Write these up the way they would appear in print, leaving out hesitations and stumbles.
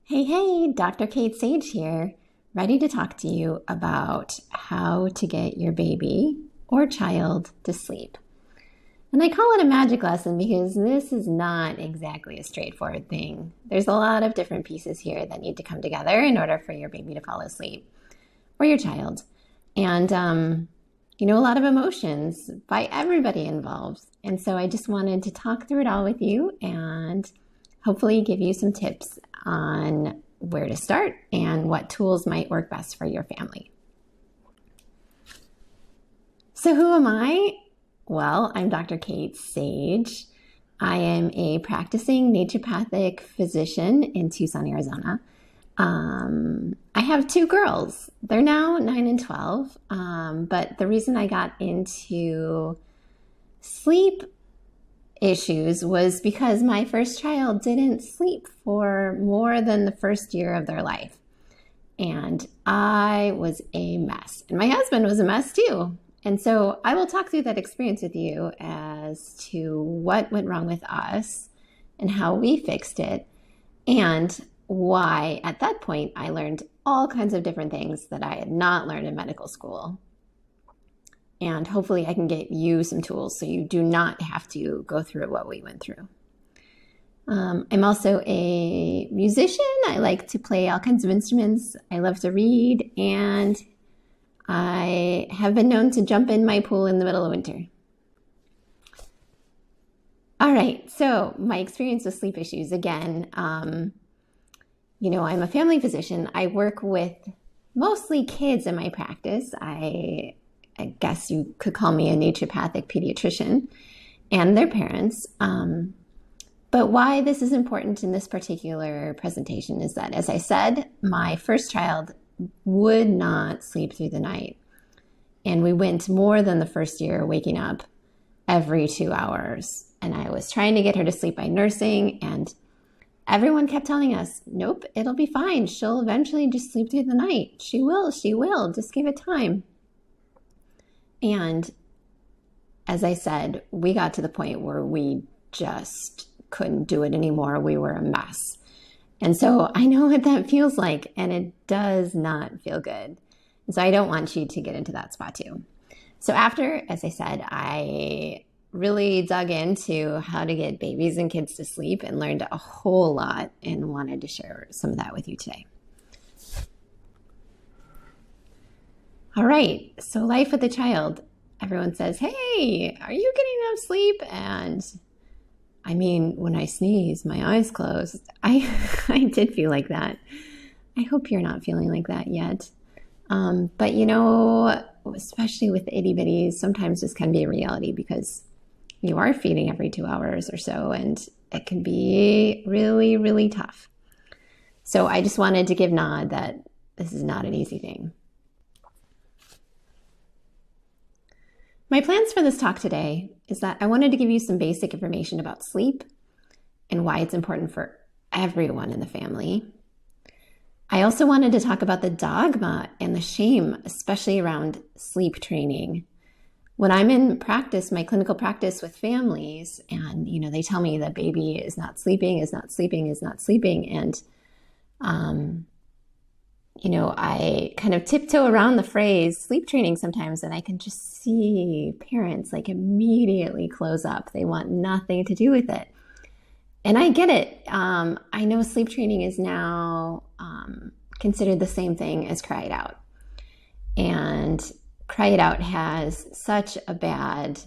Hey, Dr. Kate Sage here, ready to talk to you about how to get your baby or child to sleep. And I call it a magic lesson because this is not exactly a straightforward thing. There's a lot of different pieces here that need to come together in order for your baby to fall asleep or your child. And, a lot of emotions by everybody involved. And so I just wanted to talk through it all with you and hopefully give you some tips on where to start and what tools might work best for your family. So who am I? Well, I'm Dr. Kate Sage. I am a practicing naturopathic physician in Tucson, Arizona. I have two girls. They're now 9 and 12. But the reason I got into sleep issues was because my first child didn't sleep for more than the first year of their life. And I was a mess. And my husband was a mess too. And so I will talk through that experience with you as to what went wrong with us and how we fixed it, and why at that point I learned all kinds of different things that I had not learned in medical school. And hopefully I can get you some tools so you do not have to go through what we went through. I'm also a musician. I like to play all kinds of instruments. I love to read, and I have been known to jump in my pool in the middle of winter. All right, so my experience with sleep issues. Again, I'm a family physician. I work with mostly kids in my practice. I guess you could call me a naturopathic pediatrician and their parents. But why this is important in this particular presentation is that, as I said, my first child would not sleep through the night. And we went more than the first year waking up every 2 hours. And I was trying to get her to sleep by nursing, and everyone kept telling us, nope, it'll be fine. She'll eventually just sleep through the night. She will. Just give it time. And as I said, we got to the point where we just couldn't do it anymore. We were a mess. And so I know what that feels like, and it does not feel good. And so I don't want you to get into that spot too. So after, as I said, I really dug into how to get babies and kids to sleep and learned a whole lot, and wanted to share some of that with you today. All right, so life with a child. Everyone says, hey, are you getting enough sleep? And I mean, when I sneeze, my eyes close. I did feel like that. I hope you're not feeling like that yet. But especially with the itty bitties, sometimes this can be a reality because you are feeding every 2 hours or so, and it can be really, really tough. So I just wanted to give nod that this is not an easy thing. My plans for this talk today is that I wanted to give you some basic information about sleep and why it's important for everyone in the family. I also wanted to talk about the dogma and the shame, especially around sleep training. When I'm in practice, my clinical practice with families, and they tell me the baby is not sleeping, and I kind of tiptoe around the phrase sleep training sometimes, and I can just see parents immediately close up. They want nothing to do with it. And I get it. I know sleep training is now considered the same thing as cry it out. And cry it out has such a bad,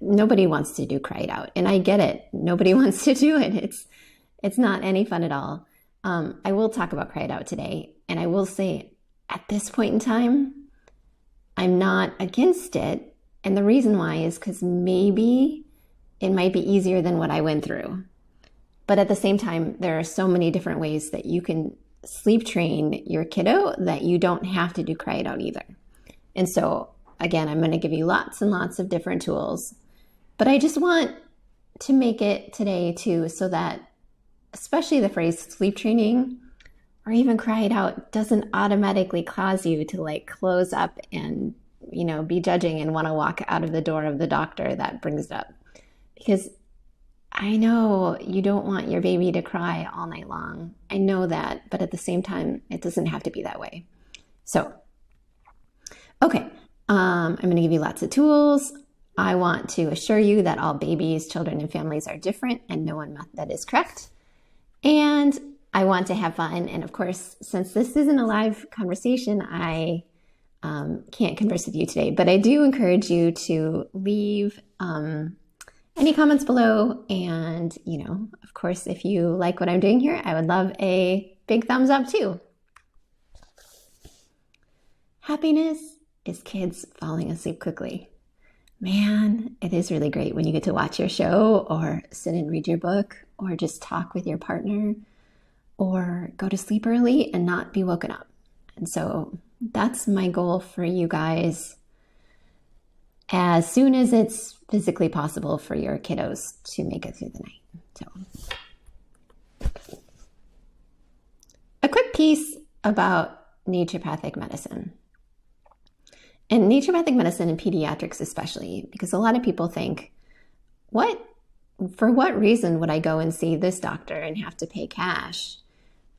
nobody wants to do cry it out. And I get it. Nobody wants to do it. It's not any fun at all. I will talk about cry it out today. And I will say at this point in time, I'm not against it. And the reason why is because maybe it might be easier than what I went through. But at the same time, there are so many different ways that you can sleep train your kiddo that you don't have to do cry it out either. And so again, I'm going to give you lots and lots of different tools. But I just want to make it today too, so that especially the phrase sleep training or even cry it out doesn't automatically cause you to close up and, be judging and want to walk out of the door of the doctor that brings it up. Because I know you don't want your baby to cry all night long. I know that, but at the same time, it doesn't have to be that way. So, okay, I'm going to give you lots of tools. I want to assure you that all babies, children, and families are different and no one method is correct. And I want to have fun. And of course, since this isn't a live conversation, I can't converse with you today, but I do encourage you to leave any comments below. And, of course, if you like what I'm doing here, I would love a big thumbs up too. Happiness is kids falling asleep quickly. Man, it is really great when you get to watch your show or sit and read your book or just talk with your partner or go to sleep early and not be woken up. And so that's my goal for you guys as soon as it's physically possible for your kiddos to make it through the night. So, a quick piece about naturopathic medicine. And naturopathic medicine in pediatrics especially, because a lot of people think, for what reason would I go and see this doctor and have to pay cash?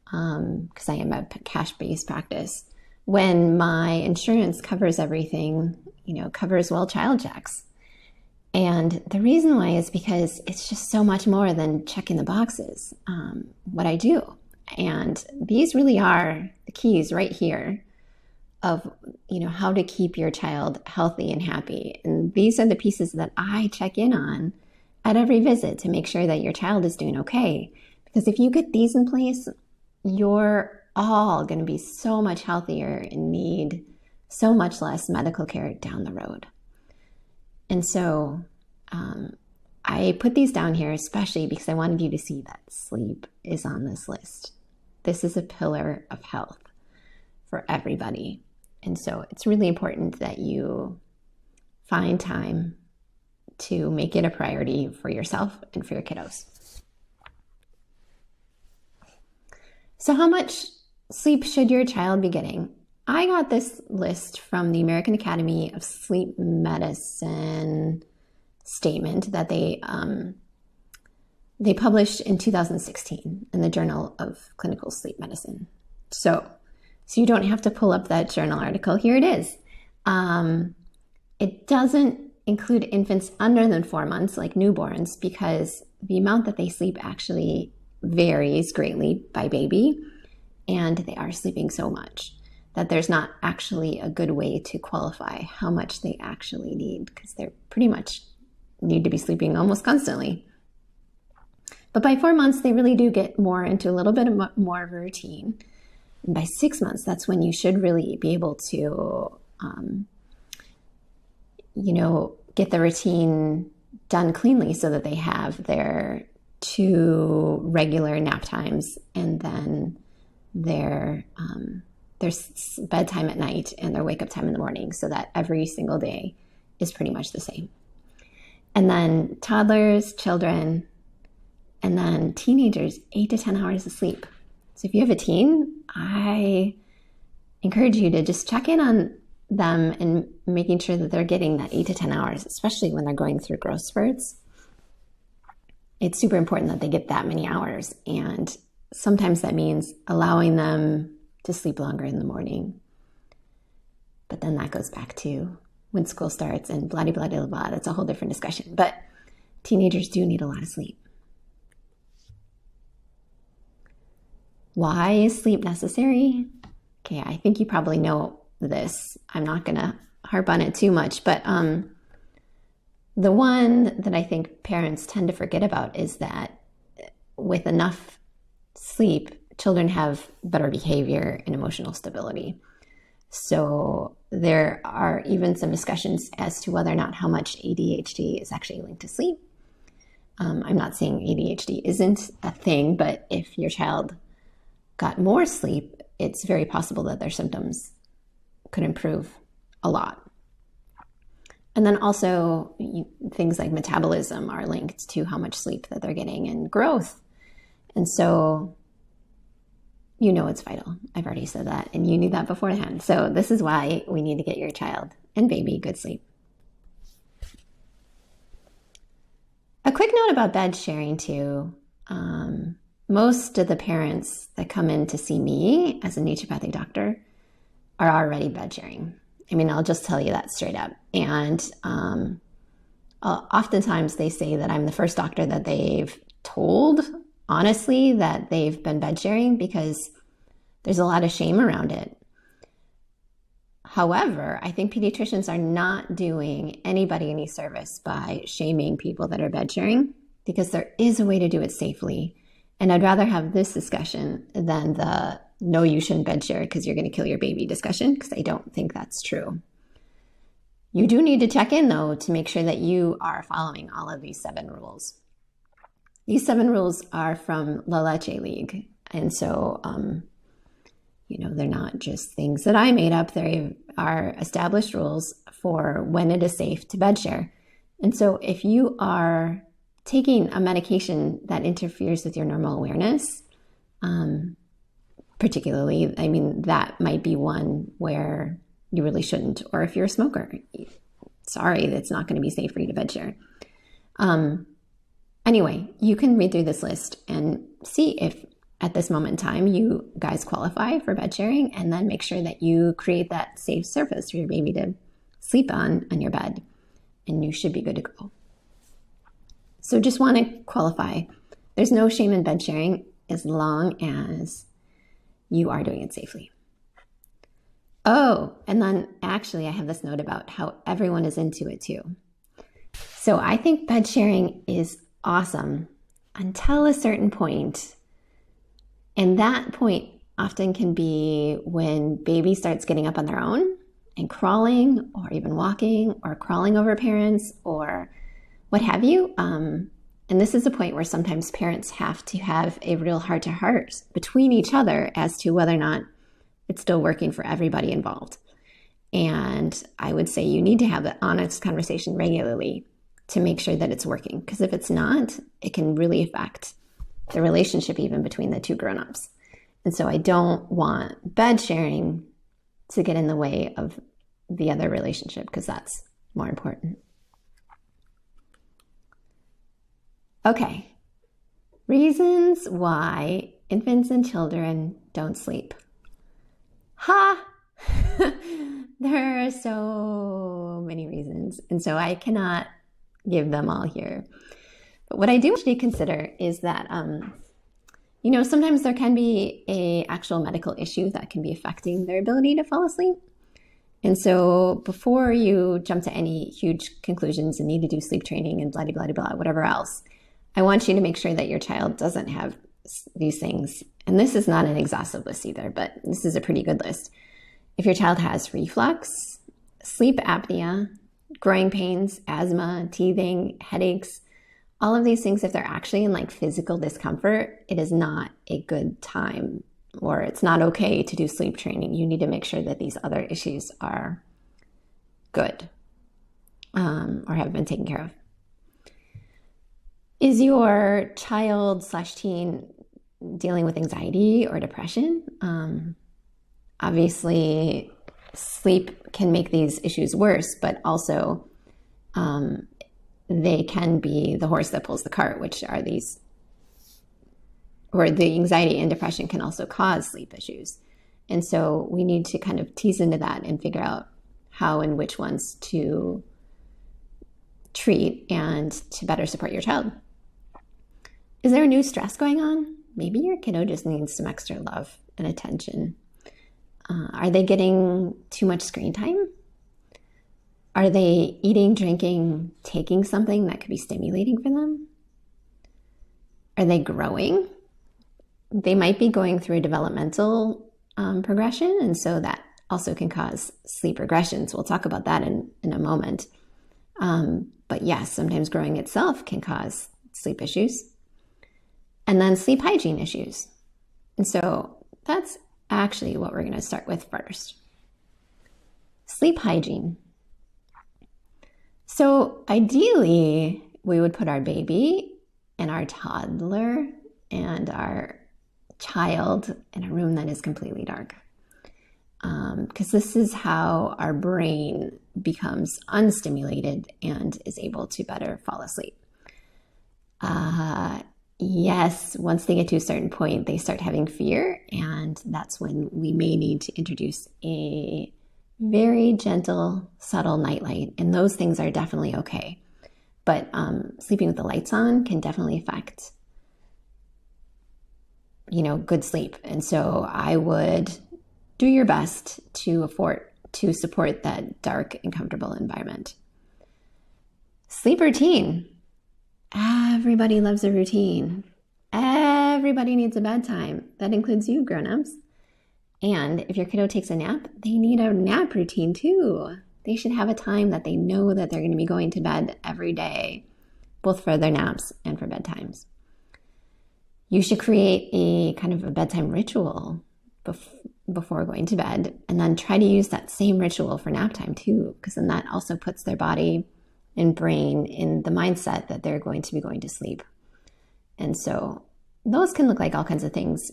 Because I am a cash-based practice, when my insurance covers everything, covers well child checks. And the reason why is because it's just so much more than checking the boxes, what I do. And these really are the keys right here of, how to keep your child healthy and happy. And these are the pieces that I check in on at every visit to make sure that your child is doing okay. Because if you get these in place, you're all going to be so much healthier and need so much less medical care down the road. And so I put these down here especially because I wanted you to see that sleep is on this list. This is a pillar of health for everybody. And so it's really important that you find time to make it a priority for yourself and for your kiddos. So how much sleep should your child be getting? I got this list from the American Academy of Sleep Medicine statement that they published in 2016 in the Journal of Clinical Sleep Medicine. So you don't have to pull up that journal article. Here it is. It doesn't include infants under than 4 months, like newborns, because the amount that they sleep actually varies greatly by baby, and they are sleeping so much that there's not actually a good way to qualify how much they actually need, because they're pretty much need to be sleeping almost constantly. But by 4 months, they really do get more into a little bit more of a routine. And by 6 months, that's when you should really be able to, get the routine done cleanly so that they have their 2 regular nap times and then their bedtime at night and their wake up time in the morning, so that every single day is pretty much the same. And then toddlers, children, and then teenagers, 8 to 10 hours of sleep. So if you have a teen, I encourage you to just check in on them and making sure that they're getting that 8 to 10 hours, especially when they're going through growth spurts. It's super important that they get that many hours. And sometimes that means allowing them to sleep longer in the morning. But then that goes back to when school starts and blah, blah, blah, blah. That's a whole different discussion. But teenagers do need a lot of sleep. Why is sleep necessary? Okay, I think you probably know this. I'm not going to harp on it too much, but the one that I think parents tend to forget about is that with enough sleep, children have better behavior and emotional stability. So there are even some discussions as to whether or not how much ADHD is actually linked to sleep. I'm not saying ADHD isn't a thing, but if your child got more sleep, it's very possible that their symptoms could improve a lot. And then also things like metabolism are linked to how much sleep that they're getting and growth. And so it's vital. I've already said that, and you knew that beforehand. So this is why we need to get your child and baby good sleep. A quick note about bed sharing too. Most of the parents that come in to see me as a naturopathic doctor are already bed sharing. I mean, I'll just tell you that straight up. And oftentimes they say that I'm the first doctor that they've told, honestly, that they've been bed sharing because there's a lot of shame around it. However, I think pediatricians are not doing anybody any service by shaming people that are bed sharing, because there is a way to do it safely. And I'd rather have this discussion than the no, you shouldn't bed share because you're going to kill your baby discussion, because I don't think that's true. You do need to check in, though, to make sure that you are following all of these 7 rules. These 7 rules are from La Leche League. And so, they're not just things that I made up. They are established rules for when it is safe to bed share. And so if you are taking a medication that interferes with your normal awareness, particularly, that might be one where you really shouldn't. Or if you're a smoker, sorry, that's not going to be safe for you to bed share. Anyway, you can read through this list and see if at this moment in time you guys qualify for bed sharing, and then make sure that you create that safe surface for your baby to sleep on your bed, and you should be good to go. So just want to qualify, there's no shame in bed sharing as long as you are doing it safely. Oh, and then actually I have this note about how everyone is into it too. So I think bed sharing is awesome until a certain point. And that point often can be when baby starts getting up on their own and crawling, or even walking, or crawling over parents, or what have you. And this is a point where sometimes parents have to have a real heart-to-heart between each other as to whether or not it's still working for everybody involved. And I would say you need to have that honest conversation regularly to make sure that it's working. Because if it's not, it can really affect the relationship even between the 2 grown-ups. And so I don't want bed sharing to get in the way of the other relationship, because that's more important. Okay, reasons why infants and children don't sleep. There are so many reasons, and so I cannot give them all here. But what I do want you to consider is that, sometimes there can be an actual medical issue that can be affecting their ability to fall asleep. And so before you jump to any huge conclusions and need to do sleep training and blah, blah, blah, blah, whatever else, I want you to make sure that your child doesn't have these things. And this is not an exhaustive list either, but this is a pretty good list. If your child has reflux, sleep apnea, growing pains, asthma, teething, headaches, all of these things, if they're actually in physical discomfort, it is not a good time, or it's not okay to do sleep training. You need to make sure that these other issues are good, or have been taken care of. Is your child/teen dealing with anxiety or depression? Obviously, sleep can make these issues worse, but also they can be the horse that pulls the cart, which are these, or the anxiety and depression can also cause sleep issues. And so we need to kind of tease into that and figure out how and which ones to treat and to better support your child. Is there a new stress going on? Maybe your kiddo just needs some extra love and attention. Are they getting too much screen time? Are they eating, drinking, taking something that could be stimulating for them? Are they growing? They might be going through a developmental progression, and so that also can cause sleep regressions. We'll talk about that in a moment. But yes, sometimes growing itself can cause sleep issues. And then sleep hygiene issues. And so that's actually what we're going to start with first. Sleep hygiene. So ideally, we would put our baby and our toddler and our child in a room that is completely dark. Because this is how our brain becomes unstimulated and is able to better fall asleep. Uh, yes, once they get to a certain point, they start having fear, and that's when we may need to introduce a very gentle, subtle nightlight, and those things are definitely okay. But sleeping with the lights on can definitely affect, good sleep. And so I would do your best to support that dark and comfortable environment. Sleep routine. Everybody loves a routine. Everybody needs a bedtime. That includes you, grown-ups. And if your kiddo takes a nap, they need a nap routine too. They should have a time that they know that they're going to be going to bed every day, both for their naps and for bedtimes. You should create a kind of a bedtime ritual before going to bed, and then try to use that same ritual for nap time too, because then that also puts their body and brain in the mindset that they're going to be going to sleep. And so those can look like all kinds of things.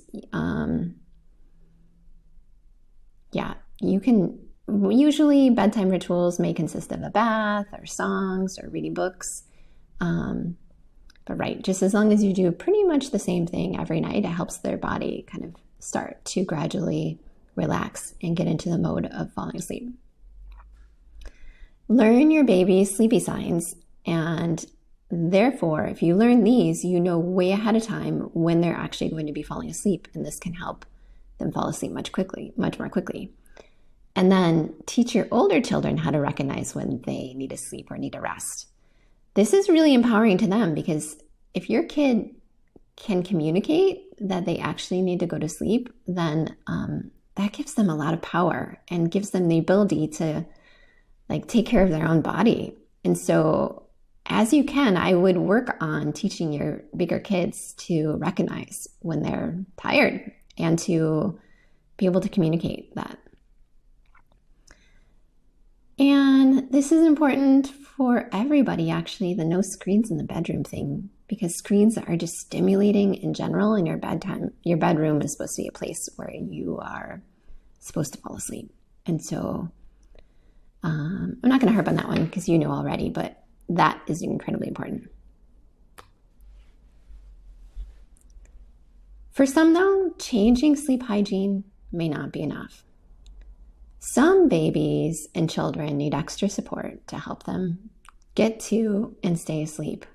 Usually bedtime rituals may consist of a bath or songs or reading books. But right, just as long as you do pretty much the same thing every night, it helps their body kind of start to gradually relax and get into the mode of falling asleep. Learn your baby's sleepy signs, and therefore, if you learn these, you know way ahead of time when they're actually going to be falling asleep, and this can help them fall asleep much more quickly. And then teach your older children how to recognize when they need to sleep or need to rest. This is really empowering to them, because if your kid can communicate that they actually need to go to sleep, then that gives them a lot of power and gives them the ability to take care of their own body. And so as you can, I would work on teaching your bigger kids to recognize when they're tired and to be able to communicate that. And this is important for everybody, actually, the no screens in the bedroom thing, because screens are just stimulating in general, and your bedroom is supposed to be a place where you are supposed to fall asleep. And so I'm not going to harp on that one because you know already, but that is incredibly important. For some, though, changing sleep hygiene may not be enough. Some babies and children need extra support to help them get to and stay asleep.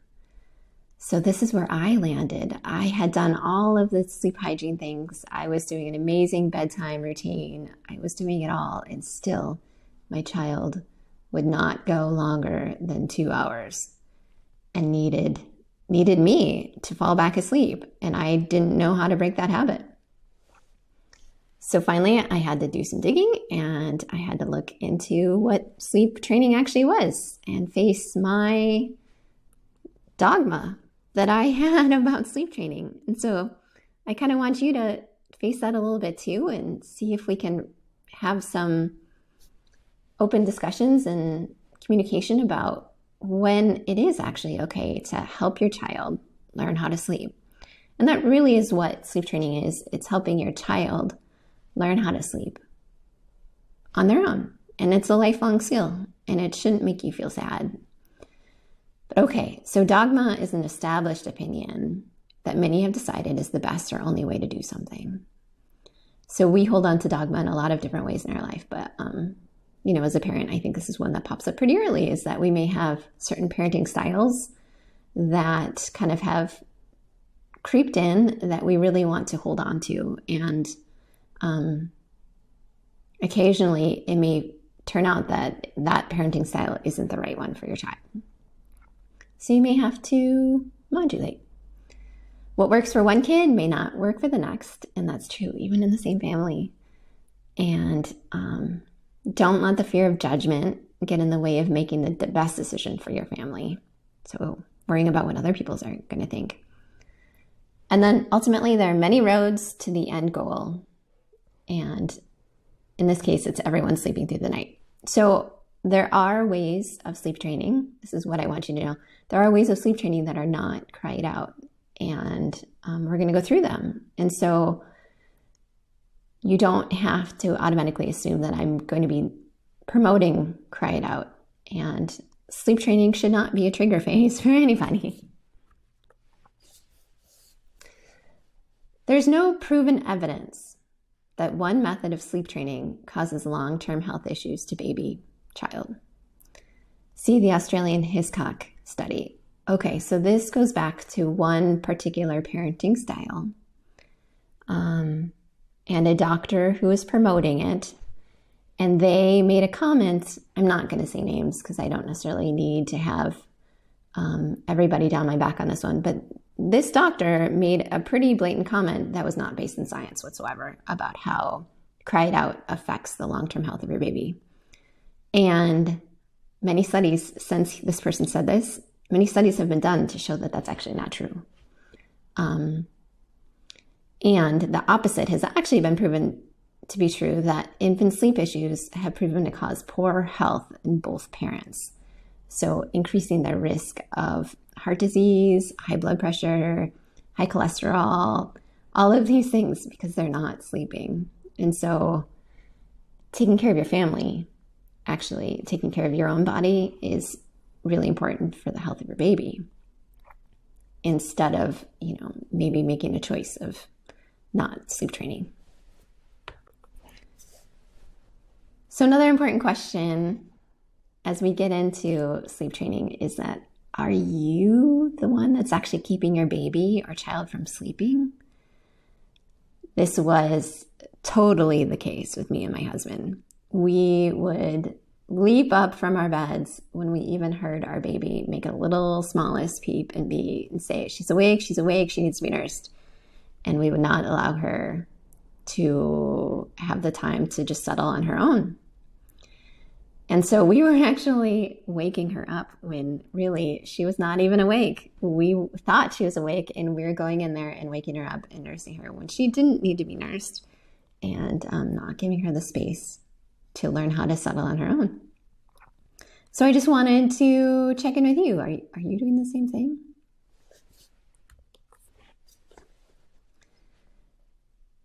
So this is where I landed. I had done all of the sleep hygiene things. I was doing an amazing bedtime routine. I was doing it all, and still my child would not go longer than 2 hours and needed me to fall back asleep. And I didn't know how to break that habit. So finally, I had to do some digging, and I had to look into what sleep training actually was and face my dogma that I had about sleep training. And so I kind of want you to face that a little bit too, and see if we can have some open discussions and communication about when it is actually okay to help your child learn how to sleep. And that really is what sleep training is. It's helping your child learn how to sleep on their own. And it's a lifelong skill, and it shouldn't make you feel sad. But okay, so dogma is an established opinion that many have decided is the best or only way to do something. So we hold on to dogma in a lot of different ways in our life, but as a parent, I think this is one that pops up pretty early, is that we may have certain parenting styles that kind of have creeped in that we really want to hold on to. And occasionally it may turn out that that parenting style isn't the right one for your child. So you may have to modulate. What works for one kid may not work for the next, and that's true even in the same family. And don't let the fear of judgment get in the way of making the best decision for your family. So worrying about what other people are going to think. And then ultimately, there are many roads to the end goal. And in this case, it's everyone sleeping through the night. So there are ways of sleep training. This is what I want you to know. There are ways of sleep training that are not cry it out. And we're going to go through them. And so you don't have to automatically assume that I'm going to be promoting cry it out. And sleep training should not be a trigger phase for anybody. There's no proven evidence that one method of sleep training causes long-term health issues to baby, child. See the Australian Hiscock study. Okay, so this goes back to one particular parenting style and a doctor who was promoting it. And they made a comment. I'm not going to say names because I don't necessarily need to have everybody down my back on this one. But this doctor made a pretty blatant comment that was not based in science whatsoever about how cry it out affects the long-term health of your baby. And many studies, since this person said this, many studies have been done to show that that's actually not true. And the opposite has actually been proven to be true, that infant sleep issues have proven to cause poor health in both parents. So increasing their risk of heart disease, high blood pressure, high cholesterol, all of these things because they're not sleeping. And so taking care of your family, actually taking care of your own body, is really important for the health of your baby, instead of, maybe making a choice of not sleep training. So another important question as we get into sleep training is that, are you the one that's actually keeping your baby or child from sleeping? This was totally the case with me and my husband. We would leap up from our beds when we even heard our baby make a little smallest peep and say, she's awake, she needs to be nursed. And we would not allow her to have the time to just settle on her own. And so we were actually waking her up when really she was not even awake. We thought she was awake, and we were going in there and waking her up and nursing her when she didn't need to be nursed, and not giving her the space to learn how to settle on her own. So I just wanted to check in with you. Are you doing the same thing?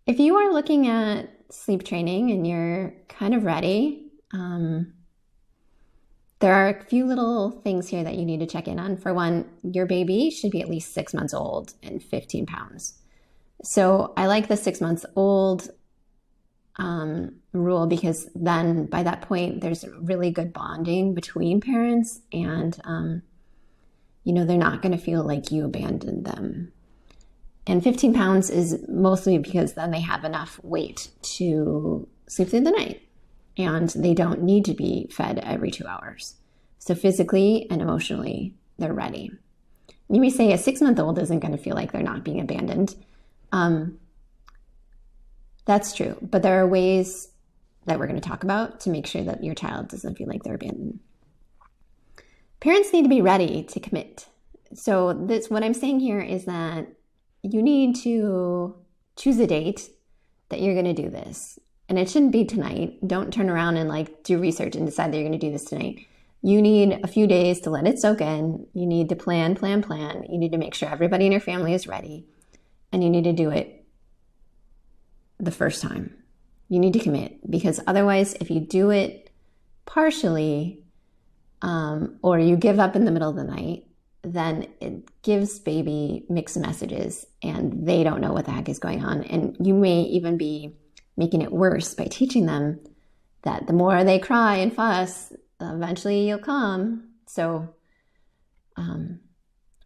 If you are looking at sleep training and you're kind of ready, there are a few little things here that you need to check in on. For one, your baby should be at least 6 months old and 15 pounds. So I like the 6 months old rule, because then by that point, there's really good bonding between parents, and, they're not going to feel like you abandoned them. And 15 pounds is mostly because then they have enough weight to sleep through the night, and they don't need to be fed every 2 hours. So physically and emotionally, they're ready. You may say a 6-month-old isn't going to feel like they're not being abandoned. That's true, but there are ways that we're going to talk about to make sure that your child doesn't feel like they're abandoned. Parents need to be ready to commit. So what I'm saying here is that you need to choose a date that you're going to do this. And it shouldn't be tonight. Don't turn around and do research and decide that you're going to do this tonight. You need a few days to let it soak in. You need to plan. You need to make sure everybody in your family is ready. And you need to do it the first time. You need to commit, because otherwise, if you do it partially, or you give up in the middle of the night, then it gives baby mixed messages and they don't know what the heck is going on. And you may even be making it worse by teaching them that the more they cry and fuss, eventually you'll come. So,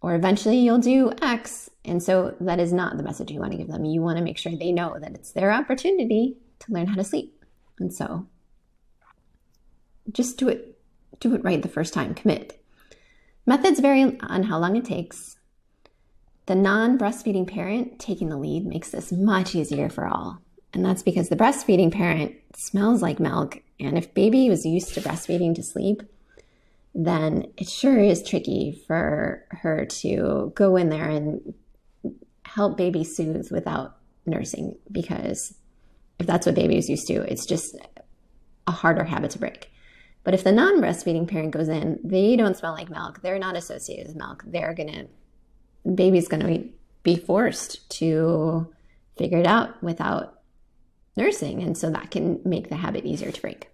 or eventually you'll do X. And so that is not the message you want to give them. You want to make sure they know that it's their opportunity to learn how to sleep. And so just do it right the first time, commit. Methods vary on how long it takes. The non-breastfeeding parent taking the lead makes this much easier for all. And that's because the breastfeeding parent smells like milk. And if baby was used to breastfeeding to sleep, then it sure is tricky for her to go in there and help baby soothe without nursing. Because if that's what baby is used to, it's just a harder habit to break. But if the non-breastfeeding parent goes in, they don't smell like milk. They're not associated with milk. Baby's going to be forced to figure it out without nursing. And so that can make the habit easier to break.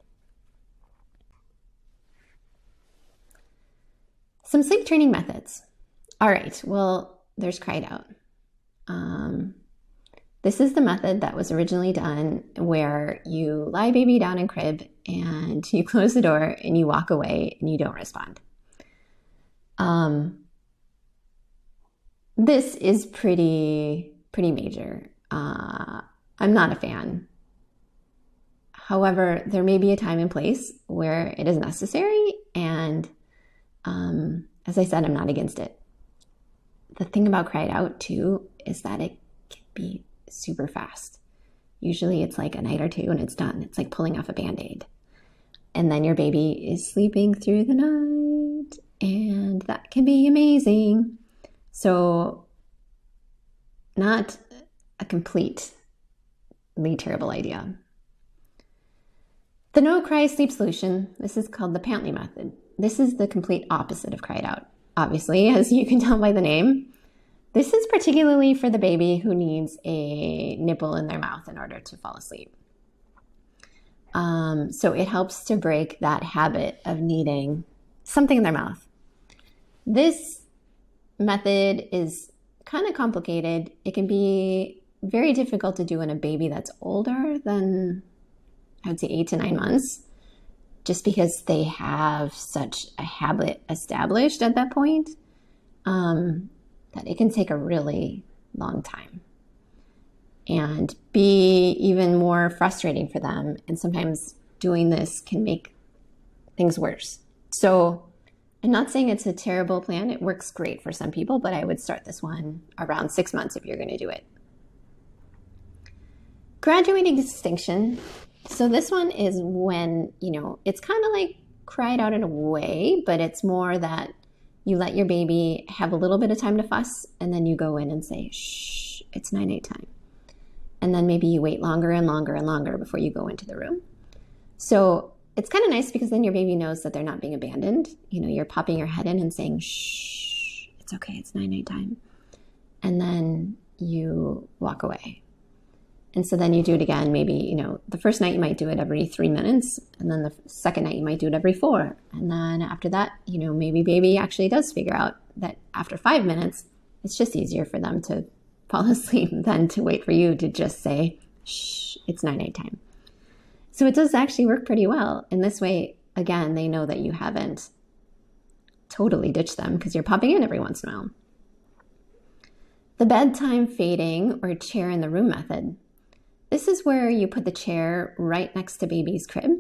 Some sleep training methods. All right, well, there's cry it out. This is the method that was originally done where you lie baby down in crib and you close the door and you walk away and you don't respond. This is pretty major. I'm not a fan. However, there may be a time and place where it is necessary, and as I said, I'm not against it. The thing about cry it out too is that it can be super fast. Usually it's like a night or two and it's done. It's like pulling off a Band-Aid. And then your baby is sleeping through the night, and that can be amazing. So, not a completely terrible idea. The no cry sleep solution, this is called the Pantley method. This is the complete opposite of cry it out. Obviously, as you can tell by the name, this is particularly for the baby who needs a nipple in their mouth in order to fall asleep. So it helps to break that habit of needing something in their mouth. This method is kind of complicated. It can be very difficult to do in a baby that's older than, I would say, 8 to 9 months, just because they have such a habit established at that point that it can take a really long time and be even more frustrating for them. And sometimes doing this can make things worse. So I'm not saying it's a terrible plan. It works great for some people, but I would start this one around 6 months if you're going to do it. Graduating extinction. So this one is when, it's kind of like cried out in a way, but it's more that you let your baby have a little bit of time to fuss, and then you go in and say, shh, it's night-night time. And then maybe you wait longer and longer and longer before you go into the room. So it's kind of nice because then your baby knows that they're not being abandoned. You're popping your head in and saying, shh, it's okay, it's night-night time. And then you walk away. And so then you do it again. Maybe, the first night you might do it every 3 minutes. And then the second night you might do it every 4. And then after that, maybe baby actually does figure out that after 5 minutes, it's just easier for them to fall asleep than to wait for you to just say, shh, it's night-night time. So it does actually work pretty well. In this way, again, they know that you haven't totally ditched them because you're popping in every once in a while. The bedtime fading or chair in the room method. This is where you put the chair right next to baby's crib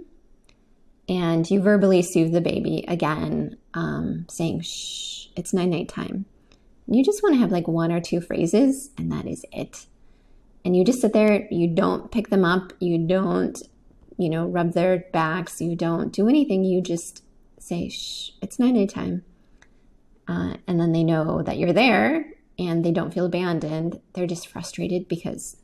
and you verbally soothe the baby again, saying, shh, it's night-night time. You just want to have like 1 or 2 phrases, and that is it. And you just sit there, you don't pick them up, you don't, rub their backs, you don't do anything, you just say, shh, it's night-night time. And then they know that you're there and they don't feel abandoned. They're just frustrated because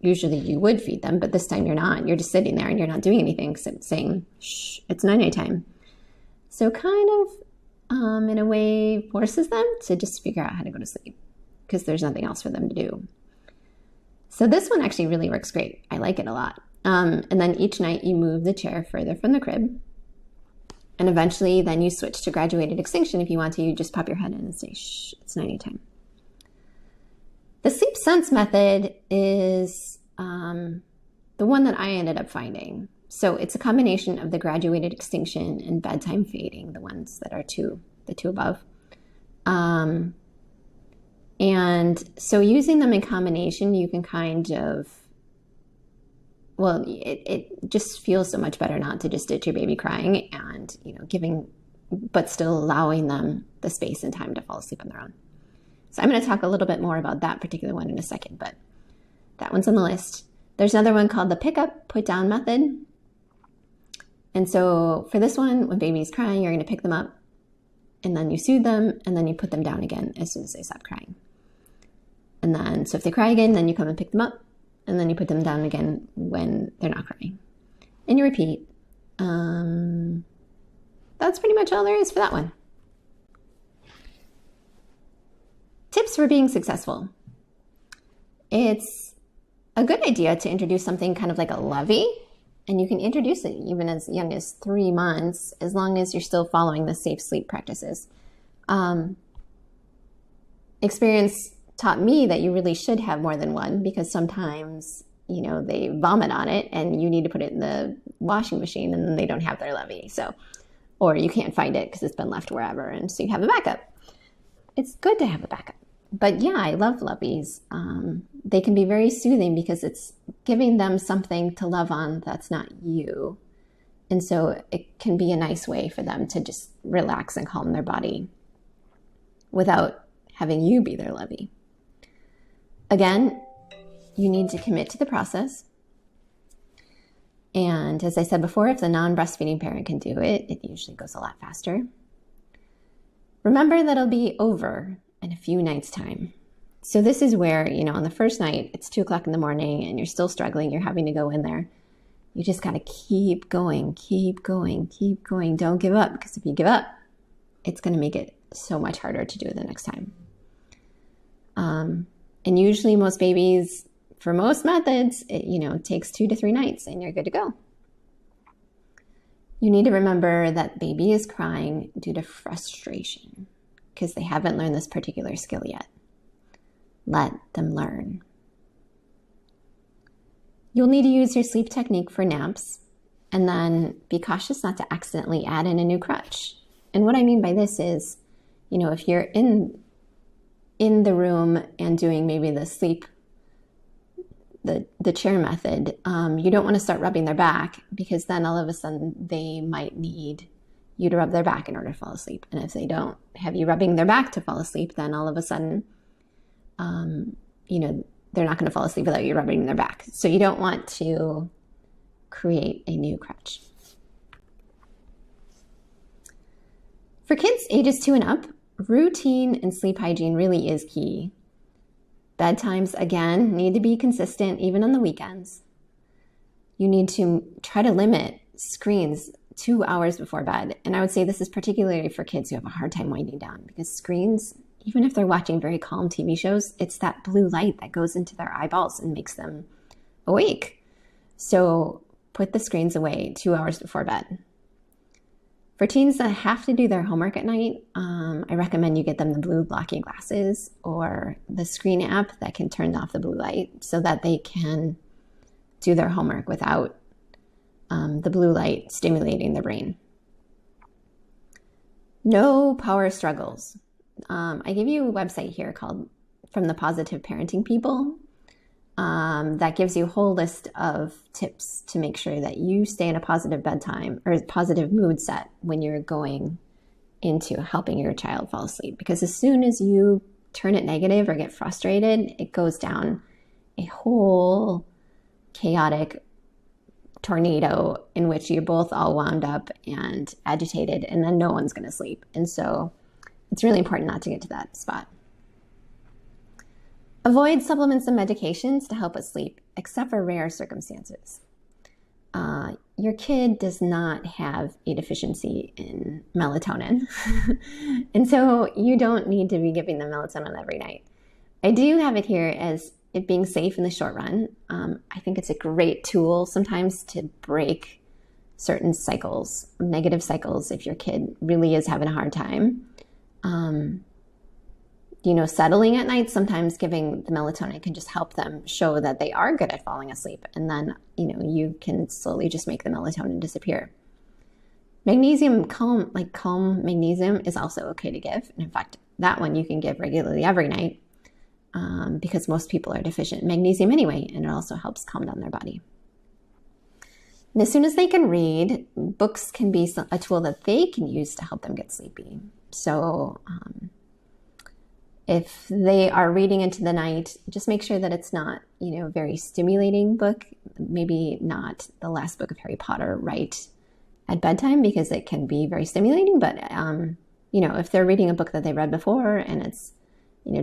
usually you would feed them, but this time you're not. You're just sitting there and you're not doing anything except saying, shh, it's night-night time. So kind of, in a way, forces them to just figure out how to go to sleep because there's nothing else for them to do. So this one actually really works great. I like it a lot. And then each night you move the chair further from the crib. And eventually then you switch to graduated extinction. If you want to, you just pop your head in and say, shh, it's night-night time. The sleep sense method is the one that I ended up finding. So it's a combination of the graduated extinction and bedtime fading, the ones that are the two above. And so using them in combination, you can kind of, it just feels so much better not to just ditch your baby crying and, but still allowing them the space and time to fall asleep on their own. So I'm going to talk a little bit more about that particular one in a second, but that one's on the list. There's another one called the pick up, put down method. And so for this one, when baby's crying, you're going to pick them up and then you soothe them and then you put them down again as soon as they stop crying. And then, so if they cry again, then you come and pick them up and then you put them down again when they're not crying. And you repeat. That's pretty much all there is for that one. Tips for being successful. It's a good idea to introduce something kind of like a lovey, and you can introduce it even as young as 3 months, as long as you're still following the safe sleep practices. Experience taught me that you really should have more than one, because sometimes, they vomit on it and you need to put it in the washing machine and then they don't have their lovey. So, or you can't find it because it's been left wherever. And so you have a backup. It's good to have a backup. But yeah, I love loveys. They can be very soothing because it's giving them something to love on that's not you. And so it can be a nice way for them to just relax and calm their body without having you be their lovey. Again, you need to commit to the process. And as I said before, if the non-breastfeeding parent can do it, it usually goes a lot faster. Remember that it'll be over in a few nights' time. So this is where, on the first night, it's 2 o'clock in the morning and you're still struggling, you're having to go in there. You just got to keep going, keep going, keep going. Don't give up, because if you give up, it's going to make it so much harder to do it the next time. And usually most babies, for most methods, it takes 2 to 3 nights and you're good to go. You need to remember that baby is crying due to frustration because they haven't learned this particular skill yet. Let them learn. You'll need to use your sleep technique for naps, and then be cautious not to accidentally add in a new crutch. And what I mean by this is, if you're in the room and doing maybe the sleep, the chair method, you don't want to start rubbing their back, because then all of a sudden they might need you to rub their back in order to fall asleep. And if they don't have you rubbing their back to fall asleep, then all of a sudden, they're not going to fall asleep without you rubbing their back. So you don't want to create a new crutch. For kids ages 2 and up, routine and sleep hygiene really is key. Bedtimes, again, need to be consistent even on the weekends. You need to try to limit screens 2 hours before bed. And I would say this is particularly for kids who have a hard time winding down, because screens, even if they're watching very calm TV shows, it's that blue light that goes into their eyeballs and makes them awake. So put the screens away 2 hours before bed. For teens that have to do their homework at night, I recommend you get them the blue blocking glasses or the screen app that can turn off the blue light so that they can do their homework without the blue light stimulating their brain. No power struggles. I give you a website here called From the Positive Parenting People that gives you a whole list of tips to make sure that you stay in a positive bedtime or positive mood set when you're going into helping your child fall asleep. Because as soon as you turn it negative or get frustrated, it goes down a whole chaotic tornado in which you're both all wound up and agitated, and then no one's going to sleep. And so it's really important not to get to that spot. Avoid supplements and medications to help with sleep, except for rare circumstances. Your kid does not have a deficiency in melatonin, and so you don't need to be giving them melatonin every night. I do have it here as it being safe in the short run. I think it's a great tool sometimes to break certain cycles, negative cycles, if your kid really is having a hard time. Settling at night, sometimes giving the melatonin can just help them show that they are good at falling asleep. And then, you can slowly just make the melatonin disappear. Magnesium, calm magnesium is also okay to give. And in fact, that one you can give regularly every night because most people are deficient in magnesium anyway, and it also helps calm down their body. And as soon as they can read, books can be a tool that they can use to help them get sleepy. So, if they are reading into the night, just make sure that it's not, a very stimulating book. Maybe not the last book of Harry Potter right at bedtime, because it can be very stimulating. But, if they're reading a book that they read before and it's,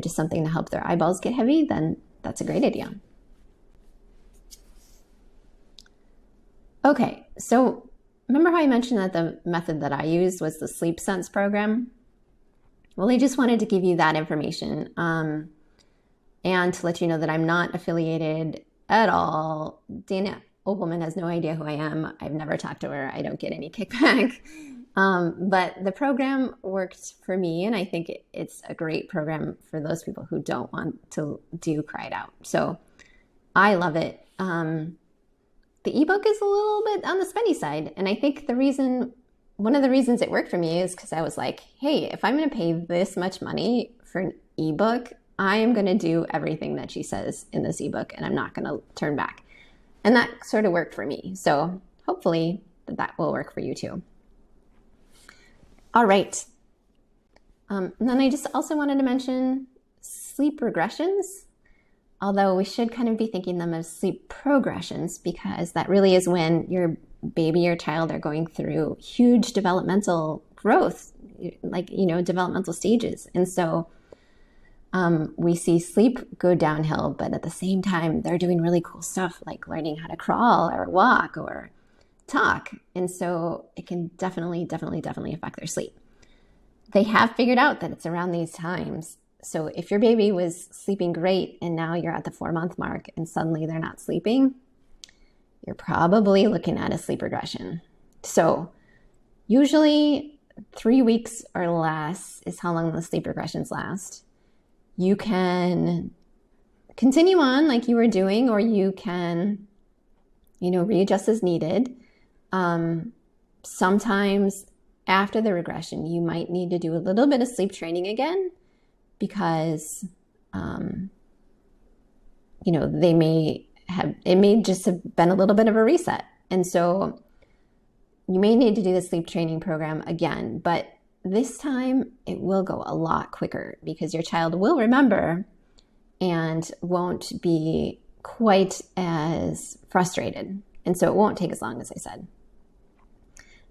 just something to help their eyeballs get heavy, then that's a great idea. Okay, so remember how I mentioned that the method that I used was the Sleep Sense program? Well, I just wanted to give you that information and to let you know that I'm not affiliated at all. Dana Opelman has no idea who I am. I've never talked to her. I don't get any kickback. But the program worked for me, and I think it's a great program for those people who don't want to do Cry It Out. So I love it. The ebook is a little bit on the spendy side, and I think one of the reasons it worked for me is because I was like, hey, if I'm going to pay this much money for an ebook, I am going to do everything that she says in this ebook, and I'm not going to turn back. And that sort of worked for me. So hopefully that will work for you too. All right. And then I just also wanted to mention sleep regressions, although we should kind of be thinking them as sleep progressions, because that really is when your baby or child are going through huge developmental growth, like, developmental stages. And so we see sleep go downhill, but at the same time, they're doing really cool stuff like learning how to crawl or walk or talk. And so it can definitely affect their sleep. They have figured out that it's around these times. So if your baby was sleeping great and now you're at the 4-month mark and suddenly they're not sleeping, you're probably looking at a sleep regression. So usually 3 weeks or less is how long the sleep regressions last. You can continue on like you were doing, or you can, readjust as needed. Sometimes after the regression, you might need to do a little bit of sleep training again, because, it may just have been a little bit of a reset. And so you may need to do the sleep training program again, but this time it will go a lot quicker because your child will remember and won't be quite as frustrated. And so it won't take as long, as I said.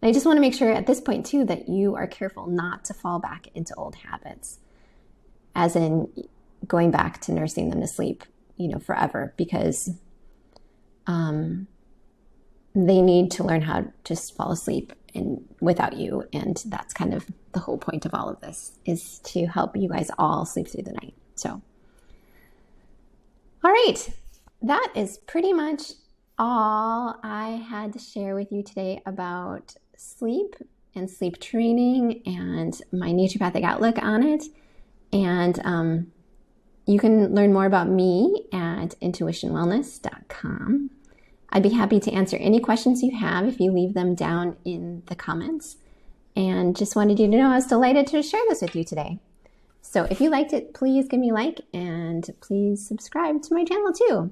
And I just want to make sure at this point too that you are careful not to fall back into old habits, as in going back to nursing them to sleep, forever, because they need to learn how to just fall asleep without you. And that's kind of the whole point of all of this, is to help you guys all sleep through the night. So, all right, that is pretty much all I had to share with you today about sleep and sleep training and my naturopathic outlook on it. And you can learn more about me at intuitionwellness.com. I'd be happy to answer any questions you have if you leave them down in the comments. And just wanted you to know I was delighted to share this with you today. So if you liked it, please give me a like and please subscribe to my channel too.